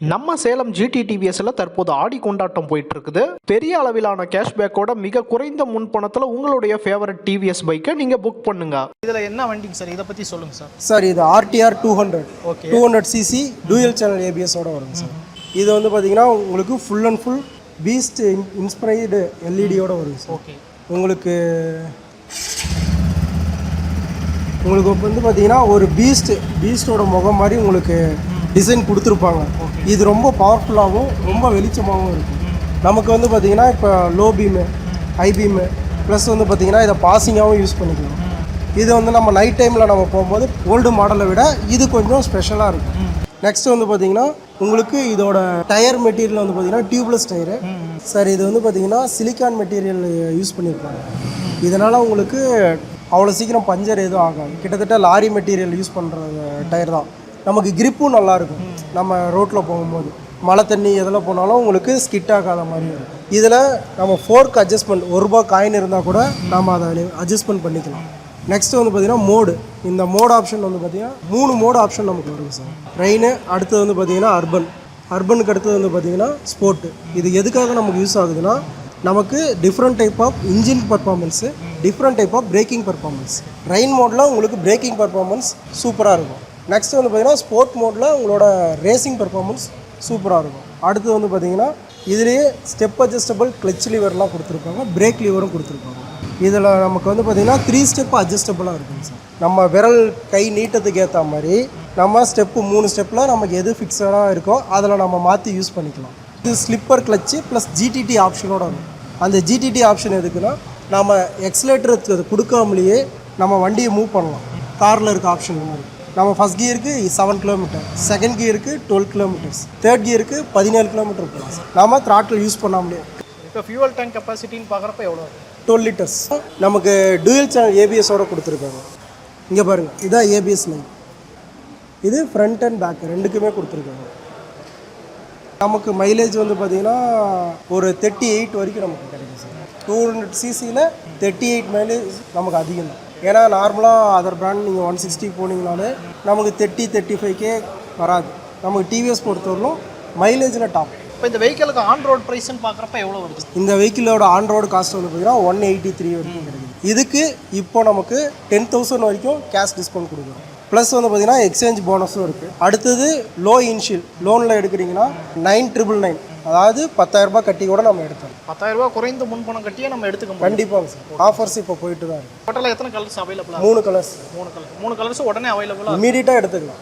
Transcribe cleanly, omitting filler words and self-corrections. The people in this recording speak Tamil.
நம்ம சேலம் ஜிடி டிவிஎஸ்ல தற்போது ஆடி கொண்டாட்டம் போயிட்டு இருக்குது. பெரிய அளவிலான கேஷ்பேக்கோட மிக குறைந்த முன்பணத்துல உங்களுடைய ஃபேவரட் டிவிஎஸ் பைக்கை நீங்க புக் பண்ணுங்க. இதுல என்ன வண்டிங்க சார், இதை பத்தி சொல்லுங்க சார். சார் இது RTR 200 okay 200 CC dual channel ஏபிஎஸோட வருங்க சார். இது வந்து பார்த்தீங்கன்னா உங்களுக்கு full and full beast inspired எல்இடியோட வருங்க சார். ஓகே உங்களுக்கு வந்து பார்த்தீங்கன்னா ஒரு பீஸ்டோட முகம் மாதிரி உங்களுக்கு டிசைன் கொடுத்துருப்பாங்க. இது ரொம்ப பவர்ஃபுல்லாகவும் ரொம்ப வெளிச்சமாகவும் இருக்கும். நமக்கு வந்து பார்த்திங்கன்னா இப்போ low beam high beam plus வந்து பார்த்திங்கன்னா இதை பாசிங்காகவும் யூஸ் பண்ணிக்கலாம். இது வந்து நம்ம நைட் டைமில் நம்ம போகும்போது ஓல்டு மாடலை விட இது கொஞ்சம் ஸ்பெஷலாக இருக்கும். நெக்ஸ்ட் வந்து பார்த்திங்கன்னா உங்களுக்கு இதோட டயர் மெட்டீரியல் வந்து பார்த்திங்கன்னா டியூப்லெஸ் டயரு சார். இது வந்து பார்த்திங்கன்னா சிலிக்கான் மெட்டீரியல் யூஸ் பண்ணியிருப்பாங்க. இதனால் உங்களுக்கு அவ்வளோ சீக்கிரம் பஞ்சர் எதுவும் ஆகாது. கிட்டத்தட்ட லாரி மெட்டீரியல் யூஸ் பண்ணுற டயர் தான். நமக்கு கிரிப்பும் நல்லாயிருக்கும். நம்ம ரோட்டில் போகும்போது மழை தண்ணி எதில் போனாலும் உங்களுக்கு ஸ்கிட் ஆகாத மாதிரி இருக்கும். இதில் நம்ம ஃபோர்க் அட்ஜஸ்ட்மெண்ட் ₹1 காயின் இருந்தால் கூட நம்ம அதை அட்ஜஸ்ட்மெண்ட் பண்ணிக்கலாம். நெக்ஸ்ட் வந்து பார்த்திங்கன்னா மோடு. இந்த மோட் ஆப்ஷன் வந்து பார்த்திங்கன்னா 3 மோடு ஆப்ஷன் நமக்கு வருது சார். ரெயின், அடுத்தது வந்து பார்த்திங்கன்னா அர்பனுக்கு அடுத்தது வந்து பார்த்திங்கன்னா ஸ்போர்ட்டு. இது எதுக்காக நமக்கு யூஸ் ஆகுதுன்னா நமக்கு different type of engine performance, different type of braking performance. Rain மோடில் உங்களுக்கு பிரேக்கிங் பர்ஃபார்மன்ஸ் சூப்பராக இருக்கும். நெக்ஸ்ட் வந்து பார்த்திங்கன்னா ஸ்போர்ட் மோடில் உங்களோட ரேசிங் பர்ஃபார்மன்ஸ் சூப்பராக இருக்கும். அடுத்து வந்து பார்த்திங்கன்னா இதுலேயே ஸ்டெப் அட்ஜஸ்டபிள் கிளச் லிவர்லாம் கொடுத்துருப்பாங்க, பிரேக் லிவரும் கொடுத்துருப்பாங்க. இதில் நமக்கு வந்து பார்த்திங்கன்னா 3 ஸ்டெப் அட்ஜஸ்டபிளாக இருக்குங்க சார். நம்ம விரல் கை நீட்டத்துக்கு ஏற்ற மாதிரி நம்ம 3 ஸ்டெப்பில் நமக்கு எது ஃபிக்ஸடாக இருக்கோ அதில் நம்ம மாற்றி யூஸ் பண்ணிக்கலாம். இது ஸ்லிப்பர் கிளச்சு ப்ளஸ் ஜிடிடி ஆப்ஷனோட வரும். அந்த ஜிடிடி ஆப்ஷன் எதுக்குன்னா நம்ம எக்ஸலேட்டர் கொடுக்காமலேயே நம்ம வண்டியை மூவ் பண்ணலாம். காரில் இருக்க ஆப்ஷன் மாதிரி நம்ம ஃபஸ்ட் கியருக்கு 7 கிலோமீட்டர், செகண்ட் கியருக்கு 12 கிலோமீட்டர்ஸ், தேர்ட் கியருக்கு 17 கிலோமீட்டர் போகலாம் சார். நம்ம த்ராட்டில் யூஸ் பண்ணாமலே. இப்போ ஃபியூவல் டேங்க் கெப்பாசிட்டின்னு பார்க்குறப்ப எவ்வளோ? 12 லிட்டர்ஸ். நமக்கு டூயல் சேனல் ஏபிஎஸோடு கொடுத்துருக்காங்க. இங்கே பாருங்கள், இதான் ஏபிஎஸ் லைன். இது ஃப்ரண்ட் அண்ட் பேக் ரெண்டுக்குமே கொடுத்துருக்காங்க. நமக்கு மைலேஜ் வந்து பார்த்திங்கன்னா ஒரு 38 வரைக்கும் நமக்கு கிடைக்கும் சார். 200 சிசியில் 38 மைலேஜ் நமக்கு அதிகம் தான். ஏன்னா நார்மலாக அதர் பிராண்ட் நீங்கள் 160 போனீங்கனாலே நமக்கு 30-35K வராது. நமக்கு டிவிஎஸ் பொறுத்தவரைக்கும் மைலேஜில் டாப். இப்போ இந்த வெஹிக்கிளுக்கு ஆன் ரோட் ப்ரைஸ்ன்னு பார்க்குறப்ப எவ்வளோ வருது? இந்த வெஹிக்கிளோட ஆன் ரோடு காஸ்ட் வந்து பார்த்தீங்கன்னா 183 வரைக்கும் கிடைக்குது. இதுக்கு இப்போ நமக்கு 10,000 வரைக்கும் கேஷ் டிஸ்கவுண்ட் கொடுக்குறோம். ப்ளஸ் வந்து பார்த்திங்கன்னா எக்ஸ்சேஞ்ச் போனஸும் இருக்குது. அடுத்தது லோ இன்ஷியல் லோனில் எடுக்கிறீங்கன்னா 9,999, அதாவது 10,000 கட்டி கூட நம்ம எடுத்தோம். 10,000 குறைந்த முன்பணம் கட்டியே நம்ம எடுத்துக்க கண்டிப்பாக சார். ஆஃபர்ஸ் இப்போ போயிட்டு தான் இருக்குது. டோட்டலாக எத்தனை கலர்ஸ் அவைலபிளாக? 3 கலர்ஸ். 3 கலர்ஸ் உடனே அவைலபிளாக இமீடியட்டாக எடுத்துக்கலாம்.